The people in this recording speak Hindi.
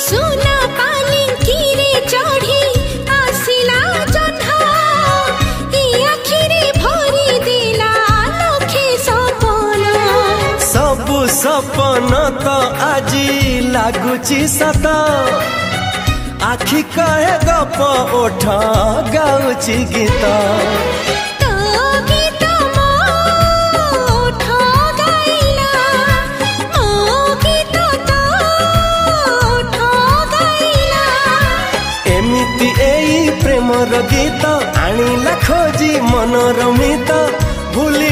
सुना पालिंकी रे चढ़ी आसिला जह्न ई आखिरे भरी दिला लखे सपन सबु सपन तो आजी लागुची सत आखि कहे गप ओठ गाउची गीत तो गीत मो ओठ गाइला मो गीत तो ओठ गाइला एमिति एई प्रेमर गीत आनिला खोजी मनर मित भूली